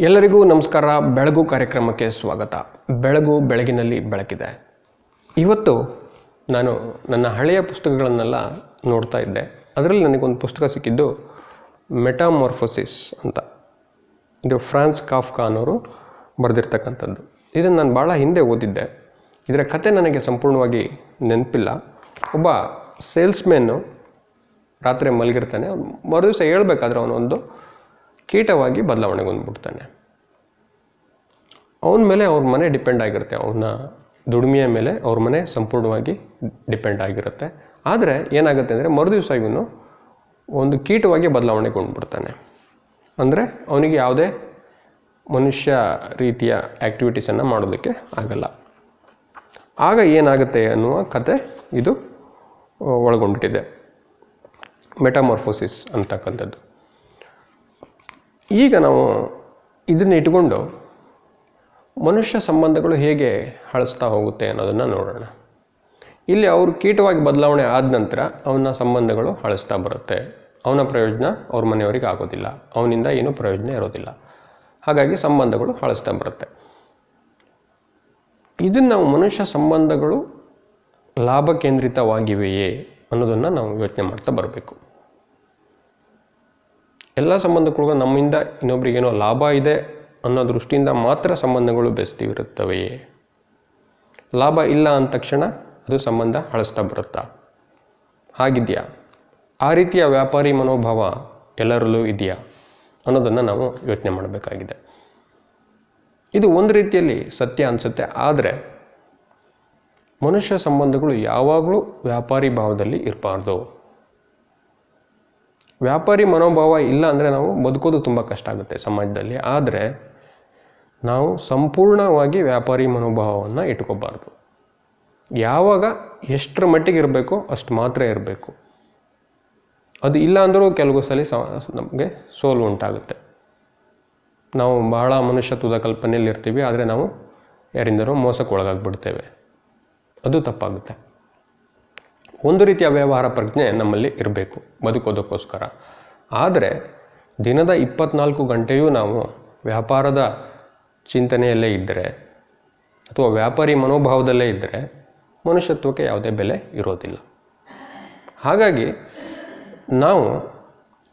ಎಲ್ಲರಿಗೂ ನಮಸ್ಕಾರ. ಬೆಳಗು ಕಾರ್ಯಕ್ರಮಕ್ಕೆ ಸ್ವಾಗತ. ಬೆಳಗಿನಲ್ಲಿ ಬೆಳಕಿದೆ. ಇವತ್ತು ನಾನು ನನ್ನ ಹಳೆಯ ಪುಸ್ತಕಗಳನ್ನೆಲ್ಲ ನೋಡ್ತಾ ಇದ್ದೆ. ಅದರಲ್ಲಿ ನನಗೊಂದು ಪುಸ್ತಕ ಸಿಕ್ಕಿದ್ದು ಮೆಟಾಮಾರ್ಫೋಸಿಸ್ ಅಂತ. ಇದು ಫ್ರಾನ್ಸ್ ಕಾಫ್ಕಾ ಅನ್ನೋರು ಬರೆದಿರ್ತಕ್ಕಂಥದ್ದು. ಇದನ್ನು ನಾನು ಭಾಳ ಹಿಂದೆ ಓದಿದ್ದೆ. ಇದರ ಕತೆ ನನಗೆ ಸಂಪೂರ್ಣವಾಗಿ ನೆನಪಿಲ್ಲ. ಒಬ್ಬ ಸೇಲ್ಸ್ಮ್ಯಾನು ರಾತ್ರಿ ಮಲಗಿರ್ತಾನೆ. ಮರುದಿವಸ ಹೇಳ್ಬೇಕಾದ್ರೆ ಅವನೊಂದು ಕೀಟವಾಗಿ ಬದಲಾವಣೆಗೊಂಡ್ಬಿಡ್ತಾನೆ. ಅವನ ಮೇಲೆ ಅವ್ರ ಮನೆ ಡಿಪೆಂಡ್ ಆಗಿರುತ್ತೆ. ಅವನ ದುಡಿಮೆಯ ಮೇಲೆ ಅವ್ರ ಮನೆ ಸಂಪೂರ್ಣವಾಗಿ ಡಿಪೆಂಡ್ ಆಗಿರುತ್ತೆ. ಆದರೆ ಏನಾಗುತ್ತೆ ಅಂದರೆ ಮರುದಿವಸ ಇವನು ಒಂದು ಕೀಟವಾಗಿ ಬದಲಾವಣೆಗೊಂಡ್ಬಿಡ್ತಾನೆ. ಅಂದರೆ ಅವನಿಗೆ ಯಾವುದೇ ಮನುಷ್ಯ ರೀತಿಯ ಆ್ಯಕ್ಟಿವಿಟೀಸನ್ನು ಮಾಡೋದಕ್ಕೆ ಆಗಲ್ಲ. ಆಗ ಏನಾಗುತ್ತೆ ಅನ್ನುವ ಕತೆ ಇದು ಒಳಗೊಂಡಿದೆ, ಮೆಟಾಮಾರ್ಫೋಸಿಸ್ ಅಂತಕ್ಕಂಥದ್ದು. ಈಗ ನಾವು ಇದನ್ನು ಇಟ್ಕೊಂಡು ಮನುಷ್ಯ ಸಂಬಂಧಗಳು ಹೇಗೆ ಹಳಸ್ತಾ ಹೋಗುತ್ತೆ ಅನ್ನೋದನ್ನು ನೋಡೋಣ. ಇಲ್ಲಿ ಅವರು ಕೀಟವಾಗಿ ಬದಲಾವಣೆ ಆದ ನಂತರ ಅವನ ಸಂಬಂಧಗಳು ಹಳಸ್ತಾ ಬರುತ್ತೆ. ಅವನ ಪ್ರಯೋಜನ ಅವ್ರ ಮನೆಯವರಿಗೆ ಆಗೋದಿಲ್ಲ, ಅವನಿಂದ ಏನೂ ಪ್ರಯೋಜನ ಇರೋದಿಲ್ಲ. ಹಾಗಾಗಿ ಸಂಬಂಧಗಳು ಹಳಸ್ತಾ ಬರುತ್ತೆ. ಇದನ್ನು ನಾವು ಮನುಷ್ಯ ಸಂಬಂಧಗಳು ಲಾಭ ಕೇಂದ್ರಿತವಾಗಿವೆಯೇ ಅನ್ನೋದನ್ನು ನಾವು ಯೋಚನೆ ಮಾಡ್ತಾ ಬರಬೇಕು. ಎಲ್ಲ ಸಂಬಂಧಗಳು ನಮ್ಮಿಂದ ಇನ್ನೊಬ್ರಿಗೇನೋ ಲಾಭ ಇದೆ ಅನ್ನೋ ದೃಷ್ಟಿಯಿಂದ ಮಾತ್ರ ಸಂಬಂಧಗಳು ಬೆಸ್ತಿವಿರುತ್ತವೆಯೇ? ಲಾಭ ಇಲ್ಲ ಅಂದ ತಕ್ಷಣ ಅದು ಸಂಬಂಧ ಹಳಸ್ತಾ ಬರುತ್ತಾ? ಹಾಗಿದೆಯಾ? ಆ ರೀತಿಯ ವ್ಯಾಪಾರಿ ಮನೋಭಾವ ಎಲ್ಲರಲ್ಲೂ ಇದೆಯಾ ಅನ್ನೋದನ್ನು ನಾವು ಯೋಚನೆ ಮಾಡಬೇಕಾಗಿದೆ. ಇದು ಒಂದು ರೀತಿಯಲ್ಲಿ ಸತ್ಯ ಅನಿಸುತ್ತೆ. ಆದರೆ ಮನುಷ್ಯ ಸಂಬಂಧಗಳು ಯಾವಾಗಲೂ ವ್ಯಾಪಾರಿ ಭಾವದಲ್ಲಿ ಇರಬಾರ್ದು. ವ್ಯಾಪಾರಿ ಮನೋಭಾವ ಇಲ್ಲ ಅಂದರೆ ನಾವು ಬದುಕೋದು ತುಂಬ ಕಷ್ಟ ಆಗುತ್ತೆ ಸಮಾಜದಲ್ಲಿ. ಆದರೆ ನಾವು ಸಂಪೂರ್ಣವಾಗಿ ವ್ಯಾಪಾರಿ ಮನೋಭಾವವನ್ನು ಇಟ್ಕೋಬಾರ್ದು. ಯಾವಾಗ ಎಷ್ಟರ ಮಟ್ಟಿಗೆ ಇರಬೇಕೋ ಅಷ್ಟು ಮಾತ್ರ ಇರಬೇಕು. ಅದು ಇಲ್ಲ ಅಂದರೂ ಕೆಲವು ಸಲ ನಮಗೆ ಸೋಲು ಉಂಟಾಗುತ್ತೆ. ನಾವು ಬಹಳ ಮನುಷ್ಯತ್ವದ ಕಲ್ಪನೆಯಲ್ಲಿ ಇರ್ತೀವಿ, ಆದರೆ ನಾವು ಯಾರಿಂದನೋ ಮೋಸಕ್ಕೆ ಒಳಗಾಗ್ಬಿಡ್ತೇವೆ. ಅದು ತಪ್ಪಾಗುತ್ತೆ. ಒಂದು ರೀತಿಯ ವ್ಯವಹಾರ ಪ್ರಜ್ಞೆ ನಮ್ಮಲ್ಲಿ ಇರಬೇಕು ಬದುಕೋದಕ್ಕೋಸ್ಕರ. ಆದರೆ ದಿನದ 24 ಗಂಟೆಯೂ ನಾವು ವ್ಯಾಪಾರದ ಚಿಂತನೆಯಲ್ಲೇ ಇದ್ದರೆ ಅಥವಾ ವ್ಯಾಪಾರಿ ಮನೋಭಾವದಲ್ಲೇ ಇದ್ದರೆ ಮನುಷ್ಯತ್ವಕ್ಕೆ ಯಾವುದೇ ಬೆಲೆ ಇರೋದಿಲ್ಲ. ಹಾಗಾಗಿ ನಾವು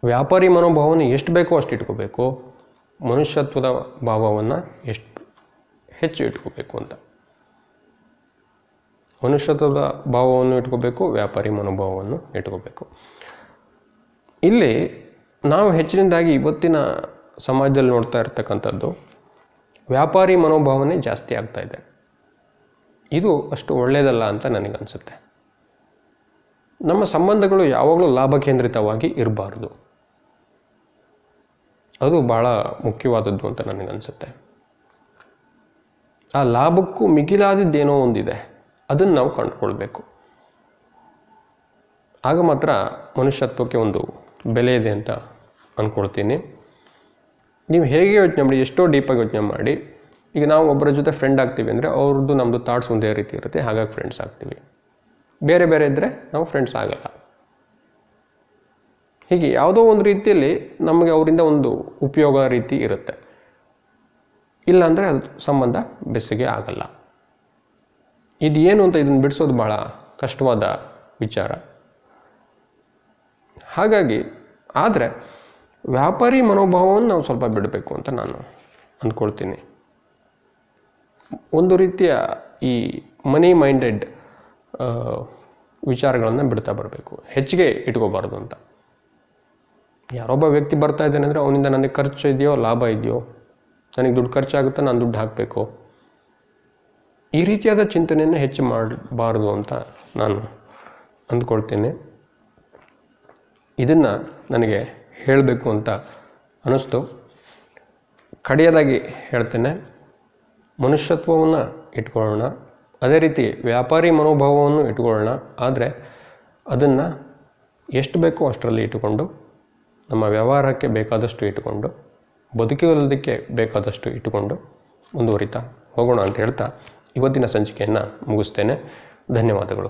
ವ್ಯಾಪಾರಿ ಮನೋಭಾವವನ್ನು ಎಷ್ಟು ಬೇಕೋ ಅಷ್ಟು ಇಟ್ಕೋಬೇಕು, ಮನುಷ್ಯತ್ವದ ಭಾವವನ್ನು ಎಷ್ಟು ಹೆಚ್ಚು ಇಟ್ಕೋಬೇಕು ಅಂತ. ಮನುಷ್ಯತ್ವದ ಭಾವವನ್ನು ಇಟ್ಕೋಬೇಕು, ವ್ಯಾಪಾರಿ ಮನೋಭಾವವನ್ನು ಇಟ್ಕೋಬೇಕು. ಇಲ್ಲಿ ನಾವು ಹೆಚ್ಚಿನದಾಗಿ ಇವತ್ತಿನ ಸಮಾಜದಲ್ಲಿ ನೋಡ್ತಾ ಇರ್ತಕ್ಕಂಥದ್ದು ವ್ಯಾಪಾರಿ ಮನೋಭಾವನೆ ಜಾಸ್ತಿ ಆಗ್ತಾ ಇದೆ. ಇದು ಅಷ್ಟು ಒಳ್ಳೆಯದಲ್ಲ ಅಂತ ನನಗನ್ಸುತ್ತೆ. ನಮ್ಮ ಸಂಬಂಧಗಳು ಯಾವಾಗಲೂ ಲಾಭ ಕೇಂದ್ರಿತವಾಗಿ ಇರಬಾರ್ದು. ಅದು ಭಾಳ ಮುಖ್ಯವಾದದ್ದು ಅಂತ ನನಗನ್ಸುತ್ತೆ. ಆ ಲಾಭಕ್ಕೂ ಮಿಗಿಲಾದದ್ದೇನೋ ಒಂದಿದೆ, ಅದನ್ನು ನಾವು ಕಂಡುಕೊಳ್ಬೇಕು. ಆಗ ಮಾತ್ರ ಮನುಷ್ಯತ್ವಕ್ಕೆ ಒಂದು ಬೆಲೆ ಇದೆ ಅಂತ ಅಂದ್ಕೊಳ್ತೀನಿ. ನೀವು ಹೇಗೆ ಯೋಚನೆ ಮಾಡಿ, ಎಷ್ಟೋ ಡೀಪಾಗಿ ಯೋಚನೆ ಮಾಡಿ. ಈಗ ನಾವು ಒಬ್ಬರ ಜೊತೆ ಫ್ರೆಂಡ್ ಆಗ್ತೀವಿ ಅಂದರೆ ಅವ್ರದ್ದು ನಮ್ಮದು ಥಾಟ್ಸ್ ಒಂದೇ ರೀತಿ ಇರುತ್ತೆ, ಹಾಗಾಗಿ ಫ್ರೆಂಡ್ಸ್ ಆಗ್ತೀವಿ. ಬೇರೆ ಬೇರೆ ಇದ್ದರೆ ನಾವು ಫ್ರೆಂಡ್ಸ್ ಆಗಲ್ಲ. ಹೀಗೆ ಯಾವುದೋ ಒಂದು ರೀತಿಯಲ್ಲಿ ನಮಗೆ ಅವರಿಂದ ಒಂದು ಉಪಯೋಗ ರೀತಿ ಇರುತ್ತೆ. ಇಲ್ಲಾಂದರೆ ಅದು ಸಂಬಂಧ ಬೆಸುಗೆ ಆಗಲ್ಲ. ಇದು ಏನು ಅಂತ ಇದನ್ನು ಬಿಡಿಸೋದು ಭಾಳ ಕಷ್ಟವಾದ ವಿಚಾರ. ಹಾಗಾಗಿ ಆದರೆ ವ್ಯಾಪಾರಿ ಮನೋಭಾವವನ್ನು ನಾವು ಸ್ವಲ್ಪ ಬಿಡಬೇಕು ಅಂತ ನಾನು ಅಂದ್ಕೊಳ್ತೀನಿ. ಒಂದು ರೀತಿಯ ಈ ಮನಿ ಮೈಂಡೆಡ್ ವಿಚಾರಗಳನ್ನು ಬಿಡ್ತಾ ಬರಬೇಕು. ಹೆಚ್ಚಿಗೆ ಇಟ್ಕೋಬಾರ್ದು ಅಂತ. ಯಾರೊಬ್ಬ ವ್ಯಕ್ತಿ ಬರ್ತಾ ಇದ್ದಾನೆ ಅಂದರೆ ಅವನಿಂದ ನನಗೆ ಖರ್ಚು ಇದೆಯೋ ಲಾಭ ಇದೆಯೋ, ನನಗೆ ದುಡ್ಡು ಖರ್ಚಾಗುತ್ತಾ ನಾನು ದುಡ್ಡು ಹಾಕಬೇಕು, ಈ ರೀತಿಯಾದ ಚಿಂತನೆಯನ್ನು ಹೆಚ್ಚು ಮಾಡಬಾರ್ದು ಅಂತ ನಾನು ಅಂದ್ಕೊಳ್ತೀನಿ. ಇದನ್ನು ನನಗೆ ಹೇಳಬೇಕು ಅಂತ ಅನ್ನಿಸ್ತು. ಕಡೆಯದಾಗಿ ಹೇಳ್ತೇನೆ, ಮನುಷ್ಯತ್ವವನ್ನು ಇಟ್ಕೊಳ್ಳೋಣ, ಅದೇ ರೀತಿ ವ್ಯಾಪಾರಿ ಮನೋಭಾವವನ್ನು ಇಟ್ಕೊಳ್ಳೋಣ. ಆದರೆ ಅದನ್ನು ಎಷ್ಟು ಬೇಕೋ ಅಷ್ಟರಲ್ಲಿ ಇಟ್ಟುಕೊಂಡು, ನಮ್ಮ ವ್ಯವಹಾರಕ್ಕೆ ಬೇಕಾದಷ್ಟು ಇಟ್ಟುಕೊಂಡು, ಬದುಕುವುದಕ್ಕೆ ಬೇಕಾದಷ್ಟು ಇಟ್ಟುಕೊಂಡು ಮುಂದುವರಿತಾ ಹೋಗೋಣ ಅಂತ ಹೇಳ್ತಾ ಇವತ್ತಿನ ಸಂಚಿಕೆಯನ್ನು ಮುಗಿಸ್ತೇನೆ. ಧನ್ಯವಾದಗಳು.